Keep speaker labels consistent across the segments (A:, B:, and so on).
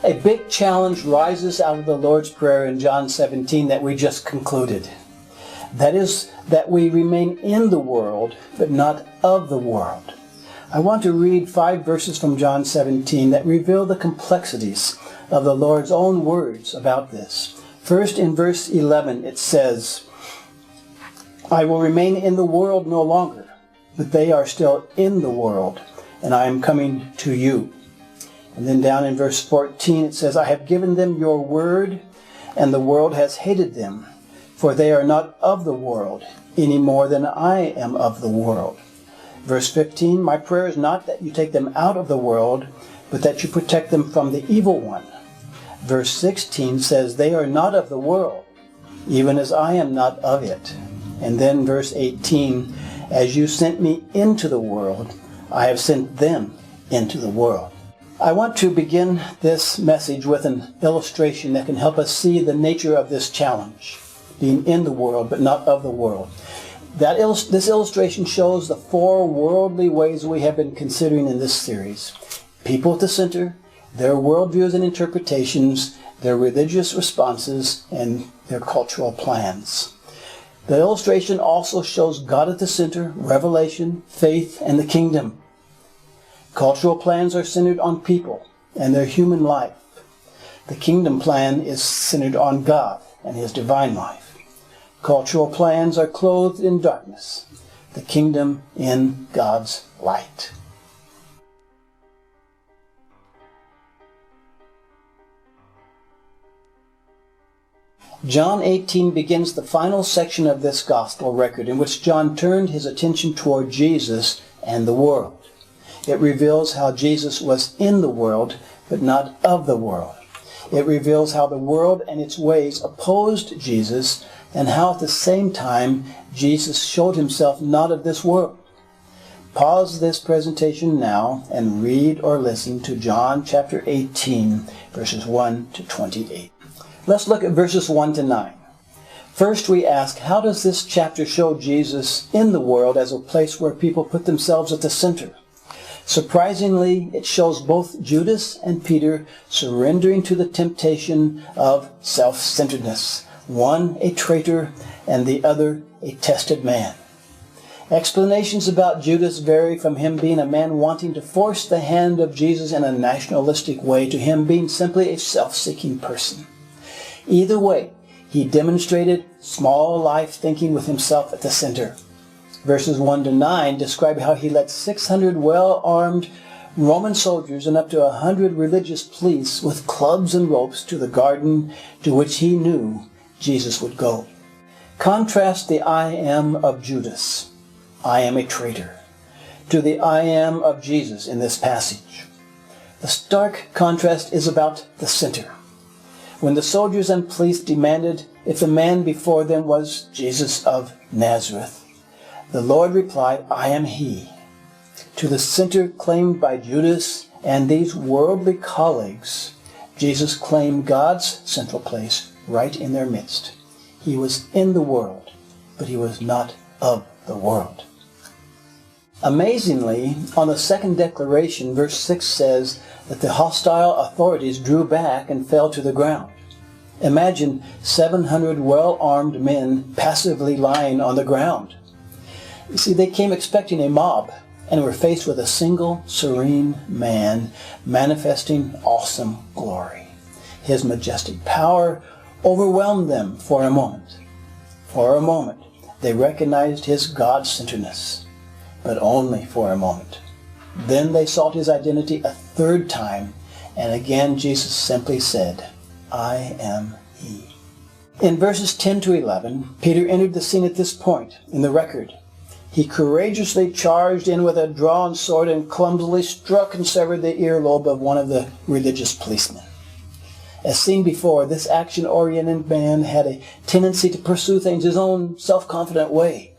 A: A big challenge rises out of the Lord's Prayer in John 17 that we just concluded. That is, that we remain in the world, but not of the world. I want to read 5 verses from John 17 that reveal the complexities of the Lord's own words about this. First, in verse 11, it says, I will remain in the world no longer, but they are still in the world, and I am coming to you. And then down in verse 14 it says, I have given them your word, and the world has hated them, for they are not of the world, any more than I am of the world. Verse 15, my prayer is not that you take them out of the world, but that you protect them from the evil one. Verse 16 says, they are not of the world, even as I am not of it. And then verse 18, as you sent me into the world, I have sent them into the world. I want to begin this message with an illustration that can help us see the nature of this challenge, being in the world but not of the world. This illustration shows the 4 worldly ways we have been considering in this series. People at the center, their worldviews and interpretations, their religious responses, and their cultural plans. The illustration also shows God at the center, revelation, faith, and the kingdom. Cultural plans are centered on people and their human life. The kingdom plan is centered on God and His divine life. Cultural plans are clothed in darkness, the kingdom in God's light. John 18 begins the final section of this gospel record in which John turned his attention toward Jesus and the world. It reveals how Jesus was in the world, but not of the world. It reveals how the world and its ways opposed Jesus, and how at the same time Jesus showed himself not of this world. Pause this presentation now and read or listen to John chapter 18, verses 1 to 28. Let's look at verses 1 to 9. First we ask, how does this chapter show Jesus in the world as a place where people put themselves at the center? Surprisingly, it shows both Judas and Peter surrendering to the temptation of self-centeredness, one a traitor and the other a tested man. Explanations about Judas vary from him being a man wanting to force the hand of Jesus in a nationalistic way to him being simply a self-seeking person. Either way, he demonstrated small life thinking with himself at the center. Verses 1 to 9 describe how he led 600 well-armed Roman soldiers and up to 100 religious police with clubs and ropes to the garden to which he knew Jesus would go. Contrast the I am of Judas, I am a traitor, to the I am of Jesus in this passage. The stark contrast is about the center. When the soldiers and police demanded if the man before them was Jesus of Nazareth, the Lord replied, I am he. To the center claimed by Judas and these worldly colleagues, Jesus claimed God's central place right in their midst. He was in the world, but he was not of the world. Amazingly, on the second declaration, verse 6 says that the hostile authorities drew back and fell to the ground. Imagine 700 well-armed men passively lying on the ground. You see, they came expecting a mob and were faced with a single, serene man manifesting awesome glory. His majestic power overwhelmed them for a moment. For a moment, they recognized his God-centeredness, but only for a moment. Then they sought his identity a third time, and again Jesus simply said, I am he. In verses 10 to 11, Peter entered the scene at this point in the record. He courageously charged in with a drawn sword and clumsily struck and severed the earlobe of one of the religious policemen. As seen before, this action-oriented man had a tendency to pursue things his own self-confident way.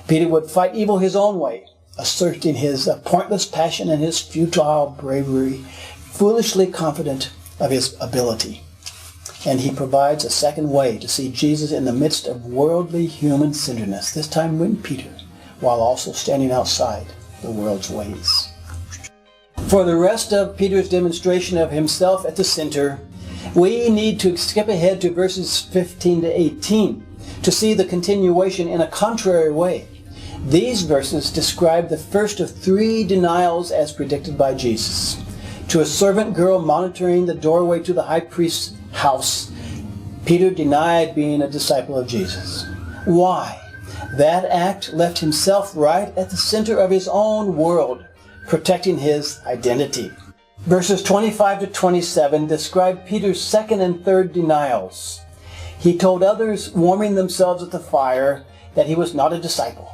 A: Peter would fight evil his own way, asserting his pointless passion and his futile bravery, foolishly confident of his ability. And he provides a second way to see Jesus in the midst of worldly human-centeredness, this time when Peter, while also standing outside the world's ways. For the rest of Peter's demonstration of himself at the center, we need to skip ahead to verses 15 to 18 to see the continuation in a contrary way. These verses describe the first of 3 denials as predicted by Jesus. To a servant girl monitoring the doorway to the high priest's house, Peter denied being a disciple of Jesus. Why? That act left himself right at the center of his own world, protecting his identity. Verses 25 to 27 describe Peter's second and third denials. He told others warming themselves at the fire that he was not a disciple.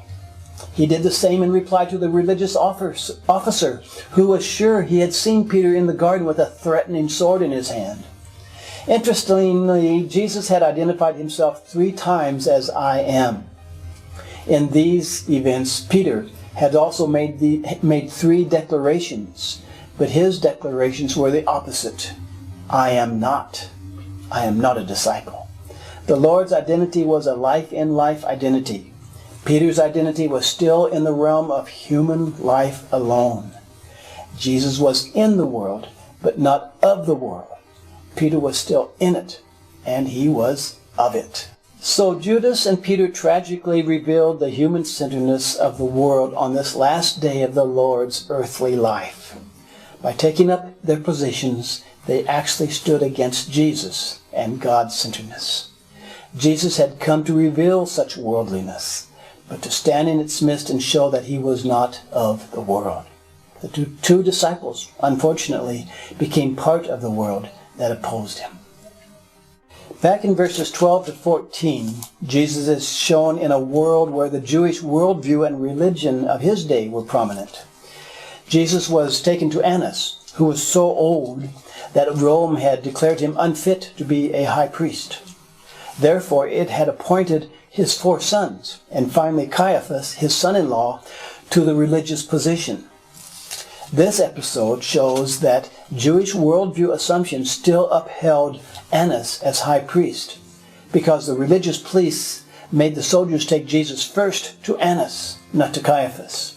A: He did the same in reply to the religious officer who was sure he had seen Peter in the garden with a threatening sword in his hand. Interestingly, Jesus had identified himself 3 times as I am. In these events, Peter had also made 3 declarations, but his declarations were the opposite. I am not a disciple. The Lord's identity was a life-in-life identity. Peter's identity was still in the realm of human life alone. Jesus was in the world, but not of the world. Peter was still in it, and he was of it. So Judas and Peter tragically revealed the human-centeredness of the world on this last day of the Lord's earthly life. By taking up their positions, they actually stood against Jesus and God-centeredness. Jesus had come to reveal such worldliness, but to stand in its midst and show that he was not of the world. The 2 disciples, unfortunately, became part of the world that opposed him. Back in verses 12 to 14, Jesus is shown in a world where the Jewish worldview and religion of his day were prominent. Jesus was taken to Annas, who was so old that Rome had declared him unfit to be a high priest. Therefore, it had appointed his 4 sons, and finally Caiaphas, his son-in-law, to the religious position. This episode shows that Jewish worldview assumptions still upheld Annas as high priest, because the religious police made the soldiers take Jesus first to Annas, not to Caiaphas.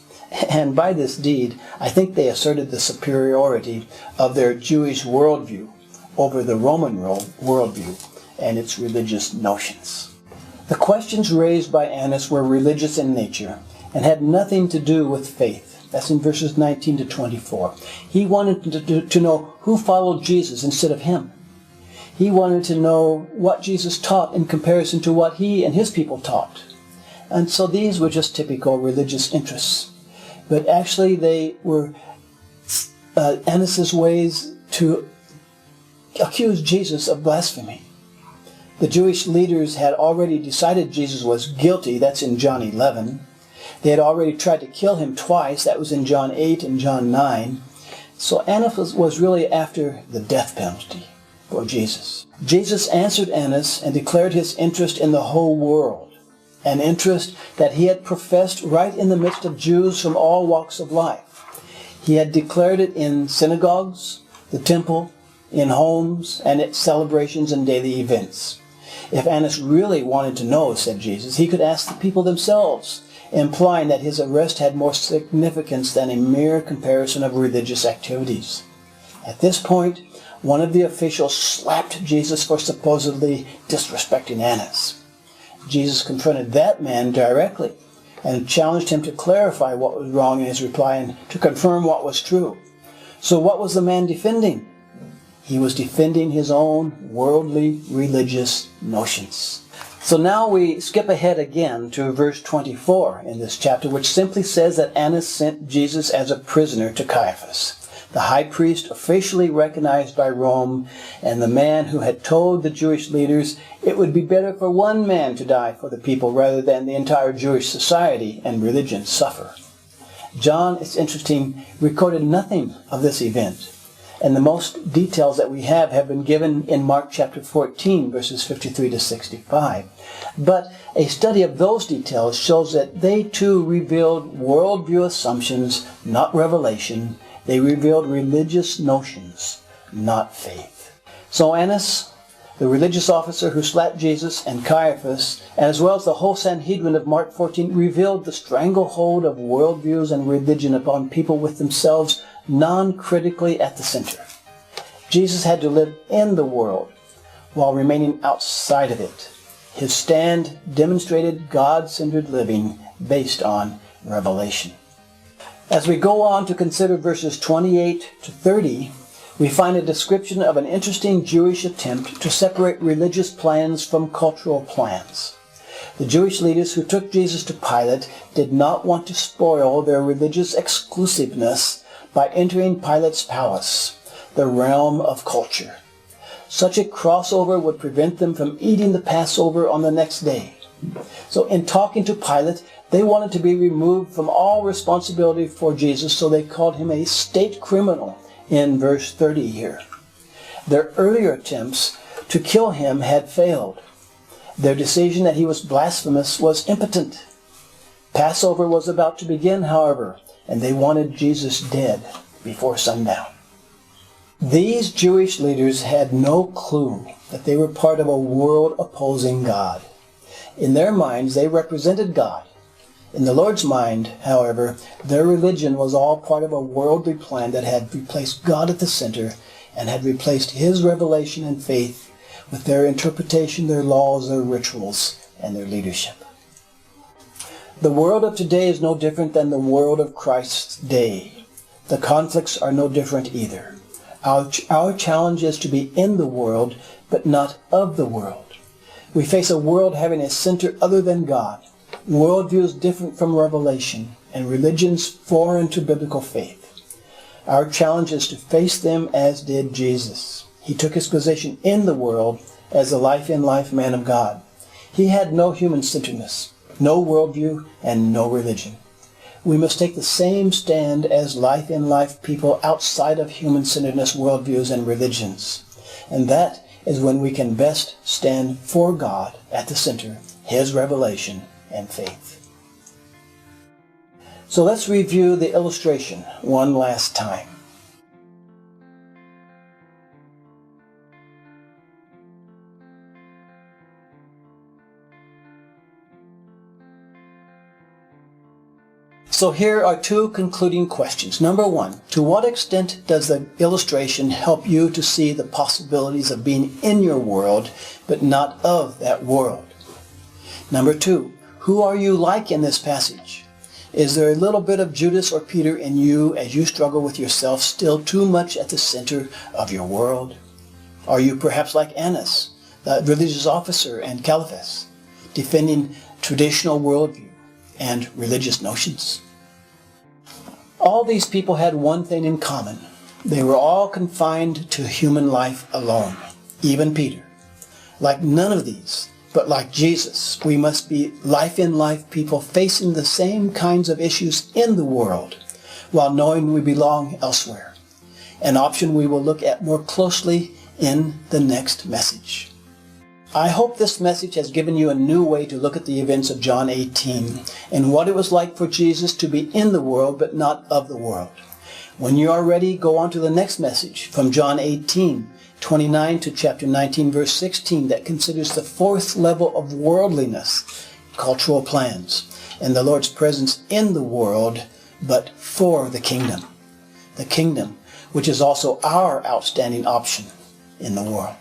A: And by this deed, I think they asserted the superiority of their Jewish worldview over the Roman worldview and its religious notions. The questions raised by Annas were religious in nature and had nothing to do with faith. That's in verses 19 to 24. He wanted to know who followed Jesus instead of him. He wanted to know what Jesus taught in comparison to what he and his people taught. And so these were just typical religious interests. But actually they were Annas' ways to accuse Jesus of blasphemy. The Jewish leaders had already decided Jesus was guilty. That's in John 11. They had already tried to kill him twice. That was in John 8 and John 9. So Annas was really after the death penalty for Jesus. Jesus answered Annas and declared his interest in the whole world, an interest that he had professed right in the midst of Jews from all walks of life. He had declared it in synagogues, the temple, in homes, and at celebrations and daily events. If Annas really wanted to know, said Jesus, he could ask the people themselves, implying that his arrest had more significance than a mere comparison of religious activities. At this point, one of the officials slapped Jesus for supposedly disrespecting Annas. Jesus confronted that man directly and challenged him to clarify what was wrong in his reply and to confirm what was true. So what was the man defending? He was defending his own worldly religious notions. So now we skip ahead again to verse 24 in this chapter, which simply says that Annas sent Jesus as a prisoner to Caiaphas, the high priest officially recognized by Rome, and the man who had told the Jewish leaders it would be better for one man to die for the people rather than the entire Jewish society and religion suffer. John, it's interesting, recorded nothing of this event. And the most details that we have been given in Mark chapter 14, verses 53 to 65. But a study of those details shows that they too revealed worldview assumptions, not revelation. They revealed religious notions, not faith. So Annas, the religious officer who slapped Jesus, and Caiaphas, and as well as the whole Sanhedrin of Mark 14, revealed the stranglehold of worldviews and religion upon people with themselves non-critically at the center. Jesus had to live in the world while remaining outside of it. His stand demonstrated God-centered living based on revelation. As we go on to consider verses 28 to 30, we find a description of an interesting Jewish attempt to separate religious plans from cultural plans. The Jewish leaders who took Jesus to Pilate did not want to spoil their religious exclusiveness by entering Pilate's palace, the realm of culture. Such a crossover would prevent them from eating the Passover on the next day. So in talking to Pilate, they wanted to be removed from all responsibility for Jesus, so they called him a state criminal in verse 30 here. Their earlier attempts to kill him had failed. Their decision that he was blasphemous was impotent. Passover was about to begin, however, and they wanted Jesus dead before sundown. These Jewish leaders had no clue that they were part of a world opposing God. In their minds, they represented God. In the Lord's mind, however, their religion was all part of a worldly plan that had replaced God at the center and had replaced His revelation and faith with their interpretation, their laws, their rituals, and their leadership. The world of today is no different than the world of Christ's day. The conflicts are no different either. Our challenge is to be in the world, but not of the world. We face a world having a center other than God, worldviews different from revelation, and religions foreign to biblical faith. Our challenge is to face them as did Jesus. He took his position in the world as a life-in-life man of God. He had no human-centeredness, no worldview, and no religion. We must take the same stand as life-in-life people outside of human-centeredness worldviews and religions. And that is when we can best stand for God at the center, His revelation and faith. So let's review the illustration one last time. So here are two concluding questions. Number one, to what extent does the illustration help you to see the possibilities of being in your world, but not of that world? Number two, who are you like in this passage? Is there a little bit of Judas or Peter in you as you struggle with yourself still too much at the center of your world? Are you perhaps like Annas, the religious officer and Caiaphas, defending traditional worldview and religious notions? All these people had one thing in common. They were all confined to human life alone, even Peter. Like none of these, but like Jesus, we must be life-in-life people facing the same kinds of issues in the world, while knowing we belong elsewhere. An option we will look at more closely in the next message. I hope this message has given you a new way to look at the events of John 18 and what it was like for Jesus to be in the world but not of the world. When you are ready, go on to the next message from John 18:29 to chapter 19, verse 16, that considers the fourth level of worldliness, cultural plans, and the Lord's presence in the world but for the kingdom which is also our outstanding option in the world.